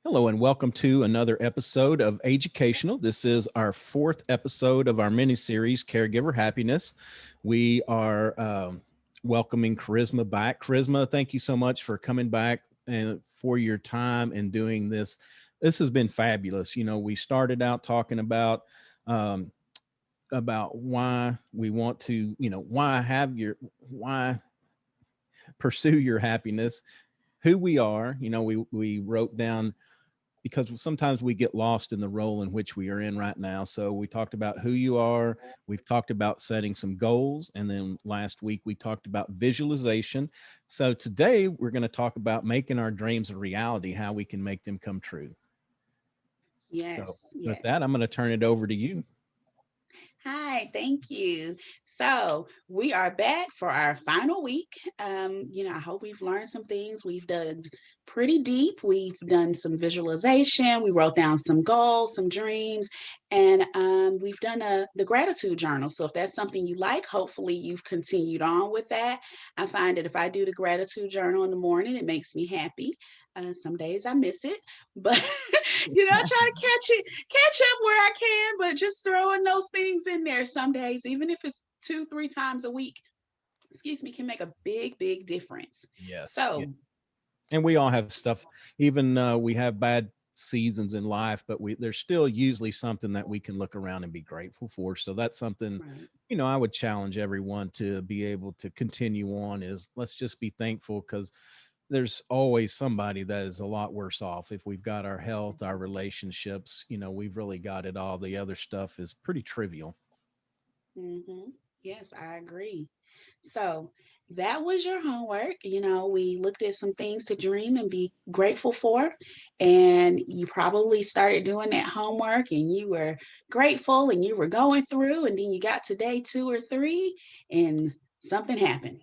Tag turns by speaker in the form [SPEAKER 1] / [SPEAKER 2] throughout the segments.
[SPEAKER 1] Hello and welcome to another episode of Educational. This is our fourth episode of our mini series, Caregiver Happiness. We are welcoming Charisma back. Charisma, thank you so much for coming back and for your time and doing this. This has been fabulous. You know, we started out talking um, about why we want to, why pursue your happiness, who we are. You know, we wrote down because sometimes we get lost in the role in which we are in right now. So we talked about who you are. We've talked about setting some goals. And then last week we talked about visualization. So today we're going to talk about making our dreams a reality, how we can make them come true. So
[SPEAKER 2] Yes,
[SPEAKER 1] with that, I'm
[SPEAKER 2] yes.
[SPEAKER 1] going to turn it over to you.
[SPEAKER 2] Hi, thank you. So we are back for our final week. I hope we've learned some things. We've done pretty deep. We've done some visualization. We wrote down some goals, some dreams, and we've done the gratitude journal. So if that's something you like, hopefully you've continued on with that. I find that if I do the gratitude journal in the morning, it makes me happy. Some days I miss it, but I try to catch up where I can, but just throwing those things in there some days, even if it's two, three times a week, excuse me, can make a big, big difference.
[SPEAKER 1] Yes. Yeah.
[SPEAKER 2] So,
[SPEAKER 1] And we all have stuff, even we have bad seasons in life, but there's still usually something that we can look around and be grateful for. So that's something,
[SPEAKER 2] right.
[SPEAKER 1] I would challenge everyone to be able to continue on is let's just be thankful because there's always somebody that is a lot worse off. If we've got our health, our relationships, we've really got it all. The other stuff is pretty trivial.
[SPEAKER 2] Mm-hmm. Yes, I agree. So that was your homework. We looked at some things to dream and be grateful for. And you probably started doing that homework and you were grateful and you were going through, and then you got to day two or three and something happened.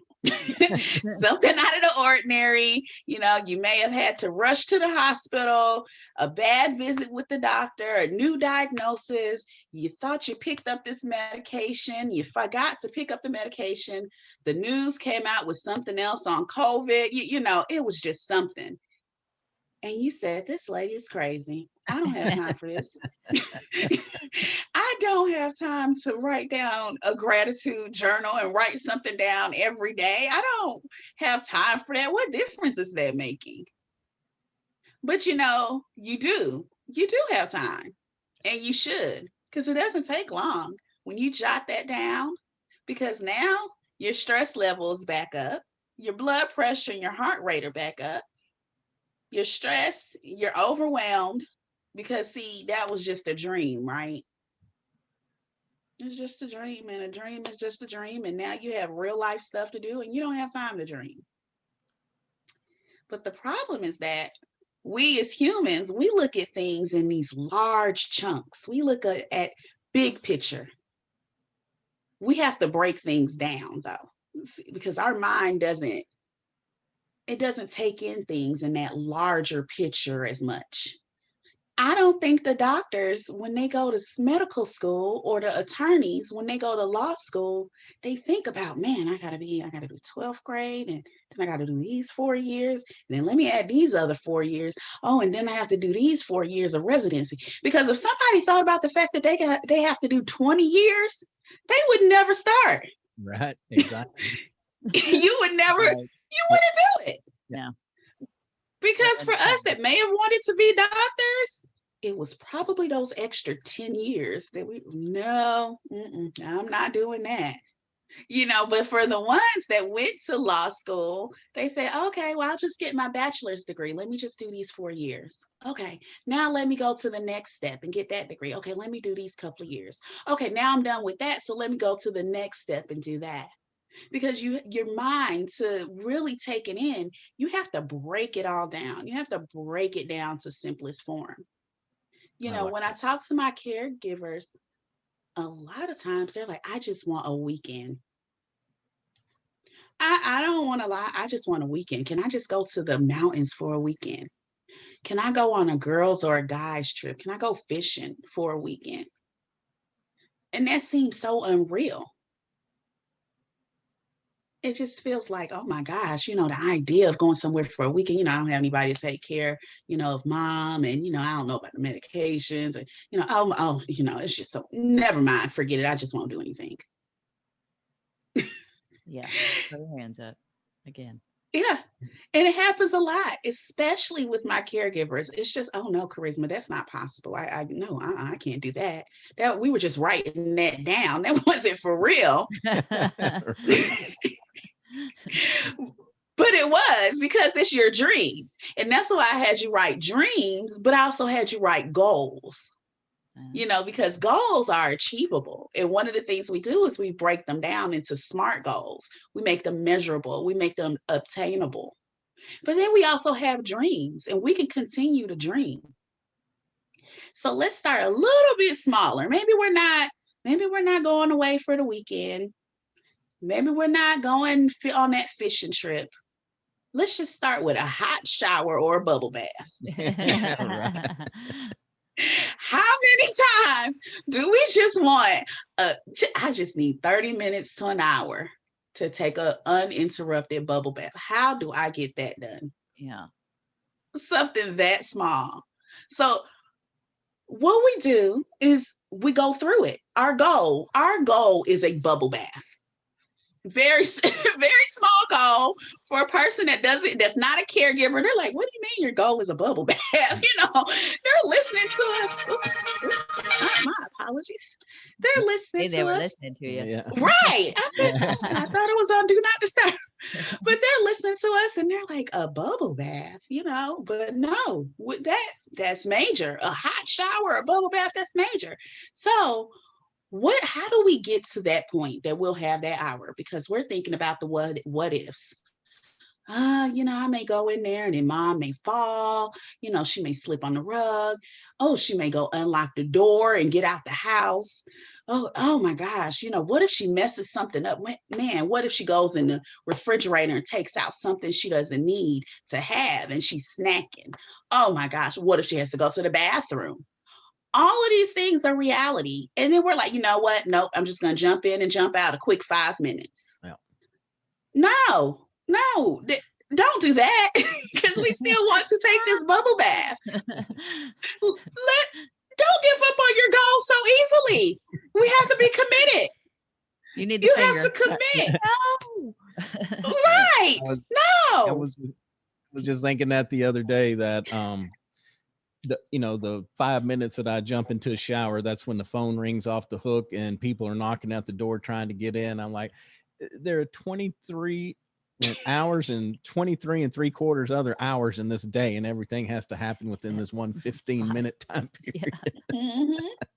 [SPEAKER 2] Something out of the ordinary. You may have had to rush to the hospital, a bad visit with the doctor, a new diagnosis. You thought you picked up this medication, you forgot to pick up the medication. The news came out with something else on COVID. It was just something. And you said, this lady is crazy. I don't have time for this. I don't have time to write down a gratitude journal and write something down every day. I don't have time for that. What difference is that making? But you do. You do have time. And you should, because it doesn't take long when you jot that down, because now your stress level is back up, your blood pressure and your heart rate are back up. You're stressed, you're overwhelmed, because see, that was just a dream, right? It's just a dream, and a dream is just a dream, and now you have real life stuff to do and you don't have time to dream. But the problem is that we as humans, we look at things in these large chunks. We look at big picture. We have to break things down though, because our mind doesn't take in things in that larger picture as much. I don't think the doctors, when they go to medical school, or the attorneys, when they go to law school, they think about, man, I got to do 12th grade, and then I got to do these 4 years. And then let me add these other 4 years. Oh, and then I have to do these 4 years of residency. Because if somebody thought about the fact that they have to do 20 years, they would never start.
[SPEAKER 1] Right. Exactly.
[SPEAKER 2] You would never,
[SPEAKER 3] Right.
[SPEAKER 2] you wouldn't do it.
[SPEAKER 3] Yeah.
[SPEAKER 2] Because for
[SPEAKER 3] And
[SPEAKER 2] us that may have wanted to be doctors, it was probably those extra 10 years that no, I'm not doing that. But for the ones that went to law school, they say, okay, well, I'll just get my bachelor's degree. Let me just do these 4 years. Okay, now let me go to the next step and get that degree. Okay, let me do these couple of years. Okay, now I'm done with that. So let me go to the next step and do that. Because your mind, to really take it in, you have to break it all down. You have to break it down to simplest form.
[SPEAKER 1] I like
[SPEAKER 2] When I
[SPEAKER 1] that.
[SPEAKER 2] talk to my caregivers, a lot of times they're like, I just want a weekend. I don't want to lie. I just want a weekend. Can I just go to the mountains for a weekend? Can I go on a girls or a guys trip? Can I go fishing for a weekend? And that seems so unreal. it just feels like, oh my gosh, the idea of going somewhere for a weekend, I don't have anybody to take care, of mom. And, I don't know about the medications and, it's just so never mind, forget it. I just won't do anything.
[SPEAKER 3] Yeah. Throw your hands up again.
[SPEAKER 2] Yeah. And it happens a lot, especially with my caregivers. It's just, oh no, Charisma, that's not possible. I no, I can't do that. That we were just writing that down. That wasn't for real. But it was, because it's your dream. And that's why I had you write dreams, but I also had you write goals. Because goals are achievable. And one of the things we do is we break them down into SMART goals. We make them measurable. We make them obtainable. But then we also have dreams, and we can continue to dream. So let's start a little bit smaller. Maybe we're not going away for the weekend. Maybe we're not going on that fishing trip. Let's just start with a hot shower or a bubble bath.
[SPEAKER 1] Right.
[SPEAKER 2] How many times do we just want, I just need 30 minutes to an hour to take an uninterrupted bubble bath. How do I get that done?
[SPEAKER 3] Yeah.
[SPEAKER 2] Something that small. So what we do is we go through it. Our goal is a bubble bath. Very, very small goal for a person that's not a caregiver. They're like, what do you mean your goal is a bubble bath? They're listening to us. Oops, my apologies. They're listening
[SPEAKER 3] They
[SPEAKER 2] to
[SPEAKER 3] were
[SPEAKER 2] us.
[SPEAKER 3] listening to you.
[SPEAKER 2] Yeah. Right. I said, I thought it was on Do Not Disturb. But they're listening to us and they're like, a bubble bath, but no, that's major. A hot shower, a bubble bath, that's major. So how do we get to that point that we'll have that hour? Because we're thinking about the what ifs. I may go in there and then mom may fall, she may slip on the rug. Oh, she may go unlock the door and get out the house. Oh my gosh, what if she messes something up? Man, what if she goes in the refrigerator and takes out something she doesn't need to have and she's snacking? Oh my gosh, what if she has to go to the bathroom? All of these things are reality. And then we're like, you know what? Nope, I'm just going to jump in and jump out a quick 5 minutes.
[SPEAKER 1] Yeah.
[SPEAKER 2] No, don't do that, because we still want to take this bubble bath. Don't give up on your goals so easily. We have to be committed.
[SPEAKER 3] You have
[SPEAKER 2] to commit.
[SPEAKER 3] No.
[SPEAKER 2] Right.
[SPEAKER 1] I was just thinking that the other day that the 5 minutes that I jump into a shower, that's when the phone rings off the hook and people are knocking at the door trying to get in. I'm like, there are 23 hours and 23 and 3/4 other hours in this day, and everything has to happen within this 15-minute time period.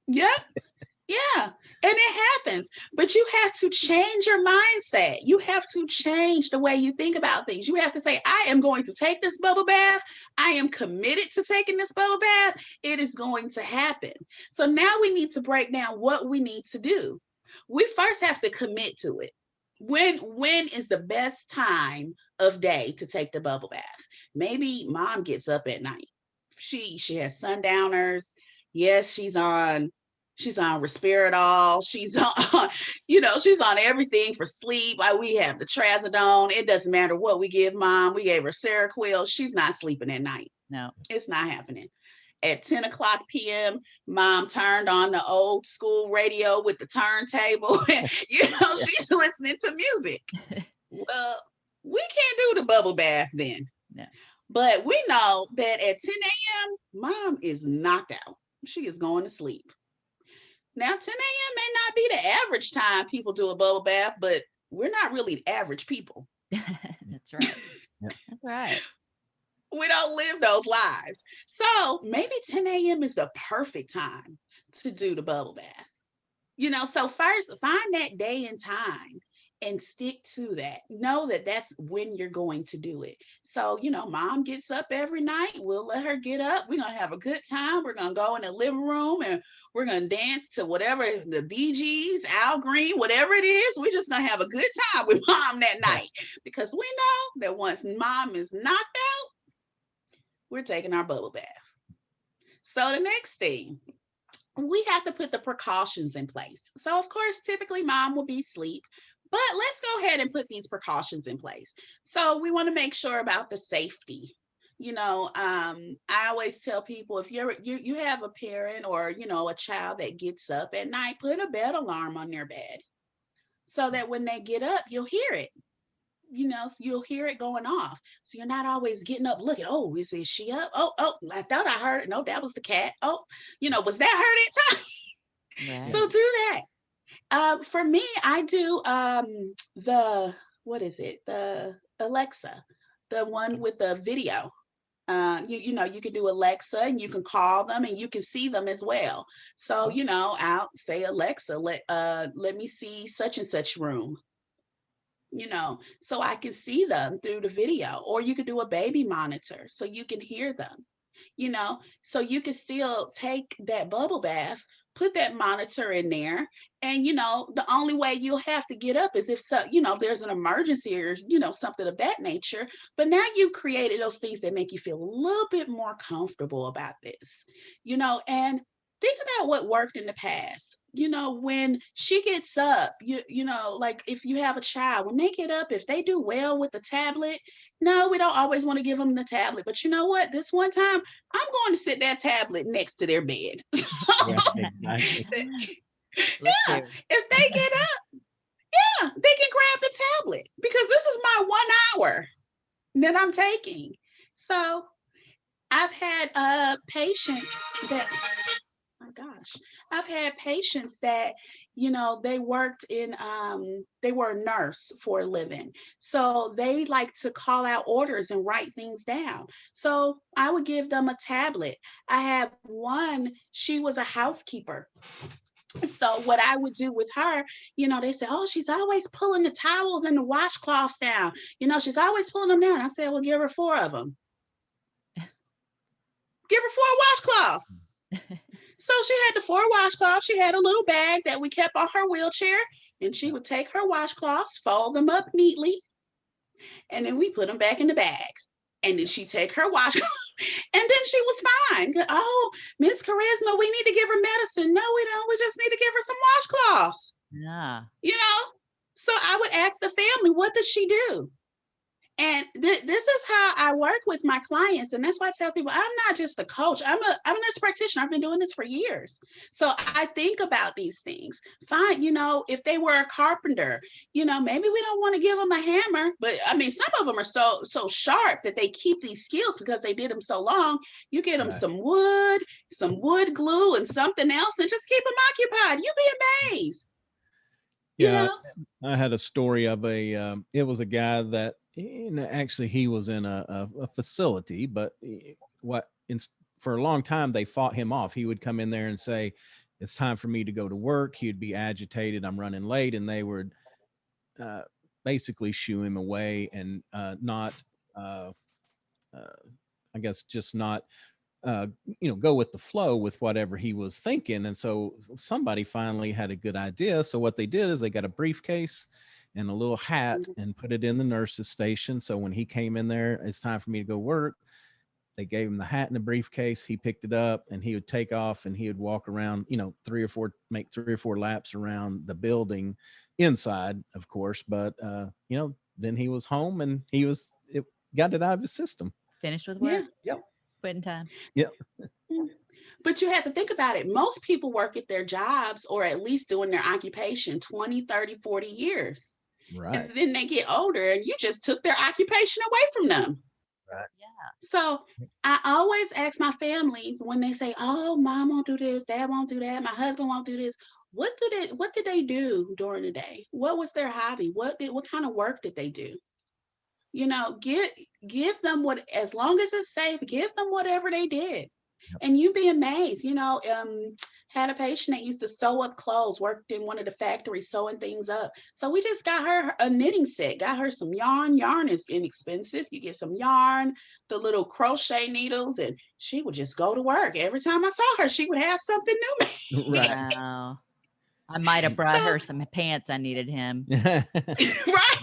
[SPEAKER 2] Yeah. Mm-hmm. Yeah, and it happens, but you have to change your mindset. You have to change the way you think about things. You have to say, I am going to take this bubble bath. I am committed to taking this bubble bath. It is going to happen. So now we need to break down what we need to do. We first have to commit to it. When is the best time of day to take the bubble bath? Maybe mom gets up at night. She has sundowners. Yes, she's on Respiridol. She's on, she's on everything for sleep. We have the Trazodone. It doesn't matter what we give mom. We gave her Seroquel. She's not sleeping at night.
[SPEAKER 3] No,
[SPEAKER 2] it's not happening. At 10 o'clock p.m., mom turned on the old school radio with the turntable. She's listening to music. Well, we can't do the bubble bath then.
[SPEAKER 3] No.
[SPEAKER 2] But we know that at 10 a.m., mom is knocked out. She is going to sleep. Now, 10 a.m. may not be the average time people do a bubble bath, but we're not really average people.
[SPEAKER 3] That's right.
[SPEAKER 1] Yep.
[SPEAKER 3] That's right.
[SPEAKER 2] We don't live those lives. So maybe 10 a.m. is the perfect time to do the bubble bath. So first find that day and time and stick to that. Know that that's when you're going to do it. So, mom gets up every night. We'll let her get up. We're going to have a good time. We're going to go in the living room and we're going to dance to whatever, the Bee Gees, Al Green, whatever it is. We're just going to have a good time with mom that night, because we know that once mom is knocked out, we're taking our bubble bath. So the next thing, we have to put the precautions in place. So of course, typically mom will be asleep, But let's go ahead and put these precautions in place. So we want to make sure about the safety. I always tell people, if you have a parent or a child that gets up at night, put a bed alarm on their bed so that when they get up, you'll hear it. So you'll hear it going off. So you're not always getting up looking, oh, is she up? Oh, I thought I heard it. No, that was the cat. Oh, was that her that time?
[SPEAKER 3] Right.
[SPEAKER 2] So do that. For me, I do the, what is it? The Alexa, the one with the video. You can do Alexa, and you can call them, and you can see them as well. So I'll say, Alexa, let me see such and such room. So I can see them through the video. Or you could do a baby monitor so you can hear them. So you can still take that bubble bath, put that monitor in there, and the only way you'll have to get up is if there's an emergency or something of that nature. But now you created those things that make you feel a little bit more comfortable about this, and think about what worked in the past. When she gets up, like if you have a child, when they get up, if they do well with the tablet, no, we don't always want to give them the tablet. But you know what? This one time, I'm going to sit that tablet next to their bed.
[SPEAKER 1] Yeah, exactly.
[SPEAKER 3] Look
[SPEAKER 2] Yeah,
[SPEAKER 3] here.
[SPEAKER 2] if they get up, yeah, they can grab the tablet because this is my 1 hour that I'm taking. So I've had patients that, my gosh, I've had patients that they worked in they were a nurse for a living, so they like to call out orders and write things down. So I would give them a tablet. I had one, she was a housekeeper. So what I would do with her, they said, oh, she's always pulling the towels and the washcloths down, she's always pulling them down. I said, well, give her 4 of them. Give her 4 washcloths. So she had the 4 washcloths. She had a little bag that we kept on her wheelchair, and she would take her washcloths, fold them up neatly, and then we put them back in the bag. And then she'd take her washcloths, and then she was fine. Oh, Miss Charisma, we need to give her medicine. No, we don't. We just need to give her some washcloths.
[SPEAKER 3] Yeah.
[SPEAKER 2] So I would ask the family, what does she do? And this is how I work with my clients. And that's why I tell people, I'm not just a coach. I'm a nurse practitioner. I've been doing this for years. So I think about these things. Fine, if they were a carpenter, maybe we don't want to give them a hammer. But I mean, some of them are so sharp that they keep these skills because they did them so long. You get them
[SPEAKER 1] Right.
[SPEAKER 2] some wood glue, and something else, and just keep them occupied. You'd be amazed.
[SPEAKER 1] Yeah, I had a story of it was a guy that, actually he was in a facility, but for a long time they fought him off. He would come in there and say, it's time for me to go to work. He'd be agitated, I'm running late, and they would basically shoo him away and not, I guess, just not go with the flow with whatever he was thinking. And so somebody finally had a good idea. So what they did is they got a briefcase and a little hat and put it in the nurse's station. So when he came in there, it's time for me to go work, they gave him the hat and the briefcase. He picked it up and he would take off and he would walk around, make 3 or 4 laps around the building inside, of course. But, then he was home and it got it out of his system.
[SPEAKER 3] Finished with work.
[SPEAKER 2] Yeah.
[SPEAKER 1] Yep.
[SPEAKER 3] Quitting time.
[SPEAKER 1] Yep.
[SPEAKER 2] But you have to think about it. Most people work at their jobs or at least doing their occupation 20, 30, 40 years.
[SPEAKER 1] Right.
[SPEAKER 2] And then they get older and you just took their occupation away from them.
[SPEAKER 1] Right.
[SPEAKER 3] Yeah.
[SPEAKER 2] So I always ask my families when they say, oh, mom won't do this, dad won't do that, my husband won't do this. What did they do during the day? What was their hobby? What kind of work did they do? Give them what, as long as it's safe, give them whatever they did.
[SPEAKER 1] Yep.
[SPEAKER 2] And you'd be amazed. Had a patient that used to sew up clothes, worked in one of the factories sewing things up. So we just got her a knitting set, got her some yarn. Yarn is inexpensive. You get some yarn, the little crochet needles, and she would just go to work. Every time I saw her, she would have something new.
[SPEAKER 1] Right.
[SPEAKER 3] Wow. I might have brought her some pants I needed him.
[SPEAKER 2] Right.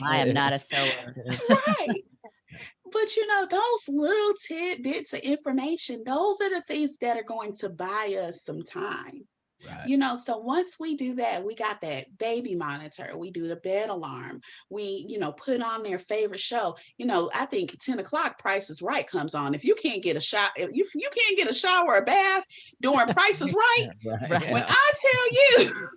[SPEAKER 3] I am not a sewer.
[SPEAKER 2] Right. But those little tidbits of information, those are the things that are going to buy us some time.
[SPEAKER 1] Right.
[SPEAKER 2] You know, so once we do that, we got that baby monitor, we do the bed alarm, we, put on their favorite show. I think 10 o'clock Price is Right comes on. If you can't get a shower, if you can't get a shower or a bath during Price is Right,
[SPEAKER 1] Right.
[SPEAKER 3] Right.
[SPEAKER 2] when
[SPEAKER 1] Yeah.
[SPEAKER 2] I tell you,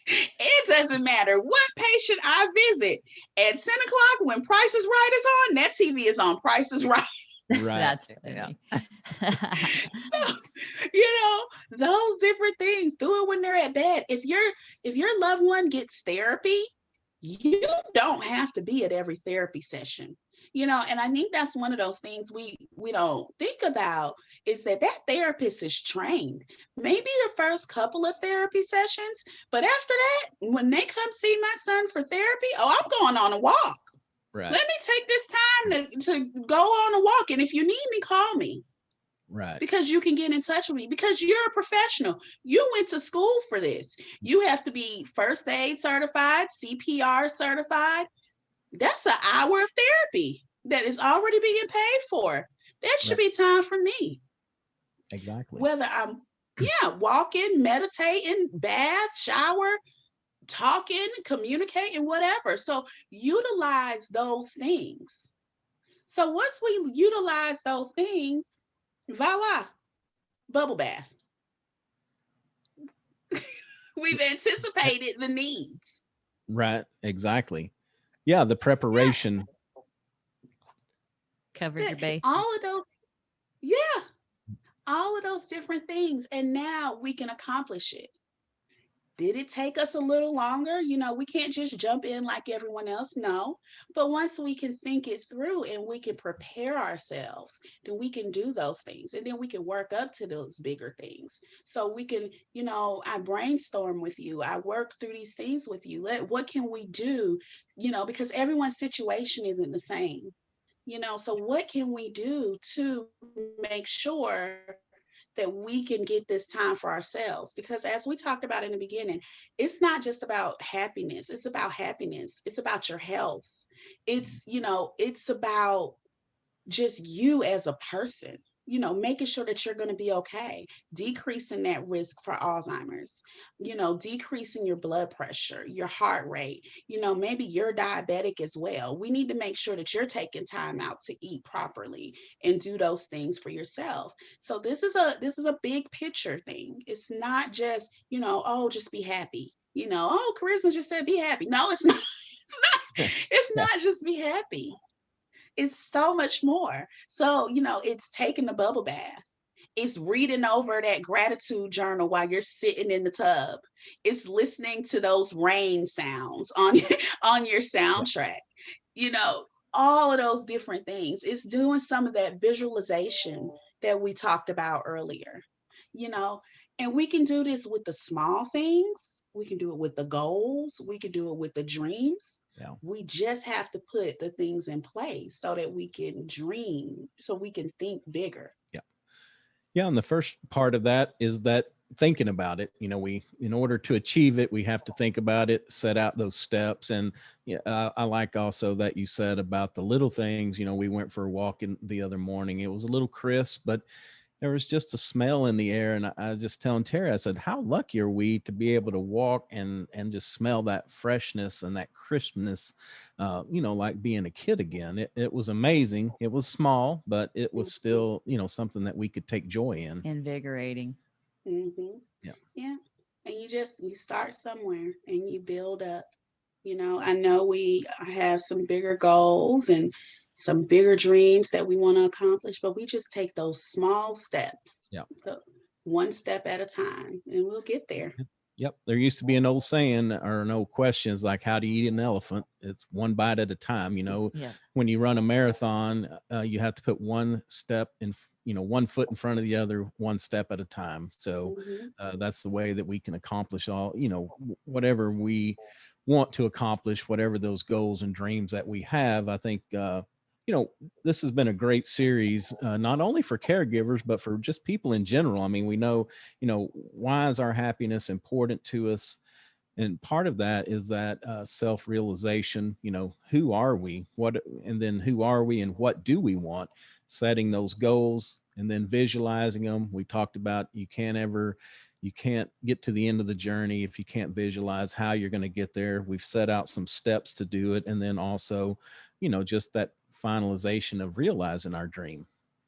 [SPEAKER 2] it doesn't matter what patient I visit at 10 o'clock when Price is Right is on, that TV is on Price is Right.
[SPEAKER 1] Right.
[SPEAKER 3] That's
[SPEAKER 1] Yeah.
[SPEAKER 3] funny.
[SPEAKER 2] So, those different things, do it when they're at bed. If your loved one gets therapy, you don't have to be at every therapy session. And I think that's one of those things we don't think about, is that therapist is trained. Maybe the first couple of therapy sessions, but after that, when they come see my son for therapy, oh, I'm going on a walk.
[SPEAKER 1] Right.
[SPEAKER 2] Let me take this time to go on a walk. And if you need me, call me,
[SPEAKER 1] Right.
[SPEAKER 2] because you can get in touch with me, because you're a professional. You went to school for this. You have to be first aid certified, CPR certified. That's an hour of therapy that is already being paid for. That should
[SPEAKER 1] Right.
[SPEAKER 2] be time for me.
[SPEAKER 1] Exactly.
[SPEAKER 2] Whether I'm walking, meditating, bath, shower, talking, communicating, whatever. So utilize those things. So once we utilize those things, voila, bubble bath. We've anticipated the needs.
[SPEAKER 1] Right. Exactly. Yeah. The
[SPEAKER 2] Yeah,
[SPEAKER 1] preparation.
[SPEAKER 3] Covered your bases.
[SPEAKER 2] all of those, yeah, all of those different things. And now we can accomplish it. Did it take us a little longer? We can't just jump in like everyone else. No. But once we can think it through and we can prepare ourselves, then we can do those things. And then we can work up to those bigger things. So we can, I brainstorm with you. I work through these things with you. What can we do? Because everyone's situation isn't the same. So what can we do to make sure that we can get this time for ourselves? Because as we talked about in the beginning, it's not just about happiness. It's about happiness. It's about your health. It's about just you as a person, making sure that you're going to be okay, decreasing that risk for Alzheimer's, decreasing your blood pressure, your heart rate, maybe you're diabetic as well. We need to make sure that you're taking time out to eat properly and do those things for yourself. So this is a big picture thing. It's not just, oh, just be happy. Oh, Charisma just said be happy. No, it's not. It's not just be happy. It's so much more. So, it's taking the bubble bath. It's reading over that gratitude journal while you're sitting in the tub. It's listening to those rain sounds on on your
[SPEAKER 1] Yeah.
[SPEAKER 2] soundtrack. You know, all of those different things. It's doing some of that visualization that we talked about earlier. You know, and we can do this with the small things. We can do it with the goals. We can do it with the dreams.
[SPEAKER 1] Yeah.
[SPEAKER 2] We just have to put the things in place so that we can dream, so we can think bigger.
[SPEAKER 1] Yeah. Yeah. And the first part of that is that thinking about it, in order to achieve it, we have to think about it, set out those steps. And yeah, I like also that you said about the little things. We went for a walk in the other morning. It was a little crisp, but there was just a smell in the air. And I was just telling Terry, I said, how lucky are we to be able to walk and just smell that freshness and that crispness, like being a kid again. It was amazing. It was small, but it was
[SPEAKER 2] Mhm.
[SPEAKER 1] still, something that we could take joy in.
[SPEAKER 3] Invigorating.
[SPEAKER 2] Mhm.
[SPEAKER 1] Yeah.
[SPEAKER 2] Yeah. And you start somewhere and you build up. I know we have some bigger goals and some bigger dreams that we want to accomplish, but we just take those small steps.
[SPEAKER 1] Yeah.
[SPEAKER 2] So one step at a time, and we'll get there.
[SPEAKER 1] Yep. There used to be an old saying or an old question is like, how do you eat an elephant? It's one bite at a time.
[SPEAKER 3] Yeah.
[SPEAKER 1] When you run a marathon, you have to put one step in, one foot in front of the other, one step at a time. So
[SPEAKER 2] Mhm.
[SPEAKER 1] that's the way that we can accomplish all, whatever we want to accomplish, whatever those goals and dreams that we have. I think, this has been a great series, not only for caregivers, but for just people in general. I mean, we know, why is our happiness important to us? And part of that is that self-realization, who are we, and then who are we and what do we want? Setting those goals and then visualizing them. We talked about you can't ever You can't get to the end of the journey if you can't visualize how you're going to get there. We've set out some steps to do it. And then also, just that finalization of realizing our dream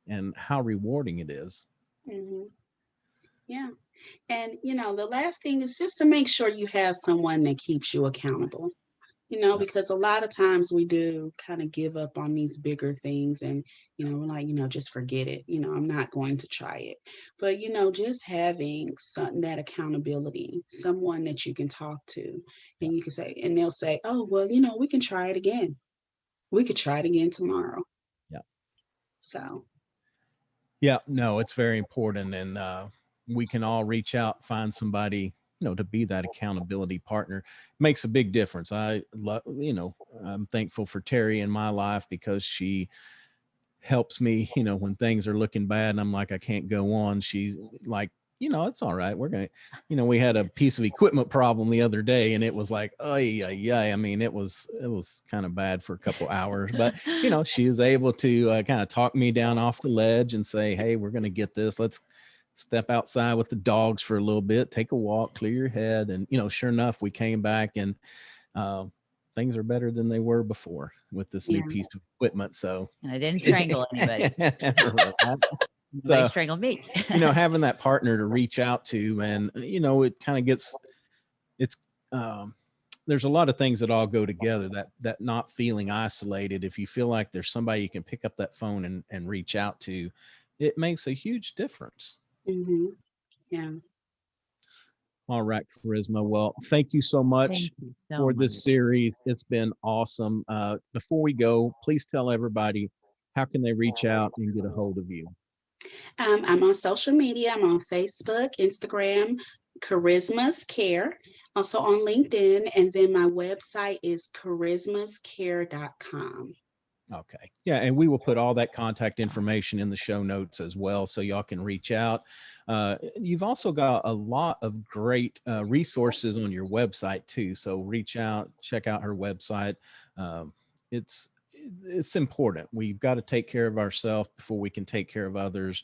[SPEAKER 1] and how rewarding it is.
[SPEAKER 2] Hmm. Yeah. And, the last thing is just to make sure you have someone that keeps you accountable.
[SPEAKER 1] Yeah.
[SPEAKER 2] Because a lot of times we do kind of give up on these bigger things and, we're like, just forget it. I'm not going to try it. But, just having that accountability, someone that you can talk to
[SPEAKER 1] Yeah.
[SPEAKER 2] and you can say, and they'll say, oh, well, we can try it again. We could try it again tomorrow.
[SPEAKER 1] Yeah.
[SPEAKER 2] So,
[SPEAKER 1] Yeah, no, it's very important. And we can all reach out, find somebody, to be that accountability partner. It makes a big difference. I love, I'm thankful for Terry in my life because she helps me, when things are looking bad and I'm like, I can't go on. She's like, it's all right. We're going to, we had a piece of equipment problem the other day and it was like, oh yeah. I mean, it was kind of bad for a couple hours, but she was able to kind of talk me down off the ledge and say, hey, we're going to get this. Let's step outside with the dogs for a little bit, take a walk, clear your head. And, sure enough, we came back and, things are better than they were before with this new piece of equipment. So,
[SPEAKER 3] and I didn't strangle anybody. Nobody
[SPEAKER 1] so,
[SPEAKER 3] strangled me.
[SPEAKER 1] Having that partner to reach out to, and, it kind of gets, it's, there's a lot of things that all go together, that not feeling isolated. If you feel like there's somebody you can pick up that phone and reach out to, it makes a huge difference.
[SPEAKER 2] yeah.
[SPEAKER 1] All right, Charisma. Well, thank you so much
[SPEAKER 3] Thank you so
[SPEAKER 1] for
[SPEAKER 3] much.
[SPEAKER 1] this series. It's been awesome. Before we go, please tell everybody, how can they reach out and get a hold of you?
[SPEAKER 2] I'm on social media. I'm on Facebook, Instagram, Charisma's Care, also on LinkedIn. And then my website is charismascare.com.
[SPEAKER 1] Okay. Yeah. And we will put all that contact information in the show notes as well, so y'all can reach out. You've also got a lot of great resources on your website too. So reach out, check out her website. It's important. We've got to take care of ourselves before we can take care of others.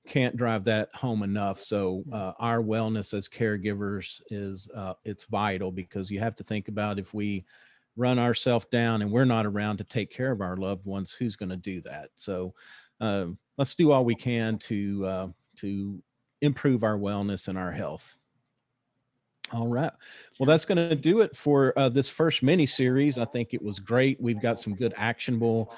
[SPEAKER 1] Can't drive that home enough. So our wellness as caregivers is it's vital, because you have to think about, if we run ourselves down and we're not around to take care of our loved ones, who's going to do that? So let's do all we can to improve our wellness and our health. All right. Well, that's going to do it for this first mini series. I think it was great. We've got some good actionable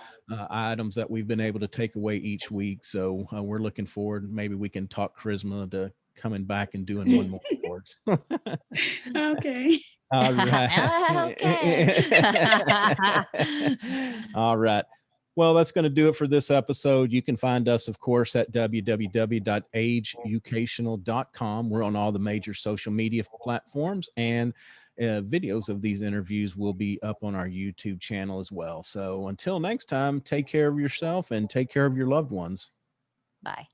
[SPEAKER 1] items that we've been able to take away each week. So we're looking forward. Maybe we can talk Charisma to coming back and doing one more course.
[SPEAKER 2] Okay.
[SPEAKER 1] All right.
[SPEAKER 3] Okay.
[SPEAKER 1] All right. Well, that's going to do it for this episode. You can find us, of course, at www.ageeducational.com. We're on all the major social media platforms, and videos of these interviews will be up on our YouTube channel as well. So until next time, take care of yourself and take care of your loved ones.
[SPEAKER 3] Bye.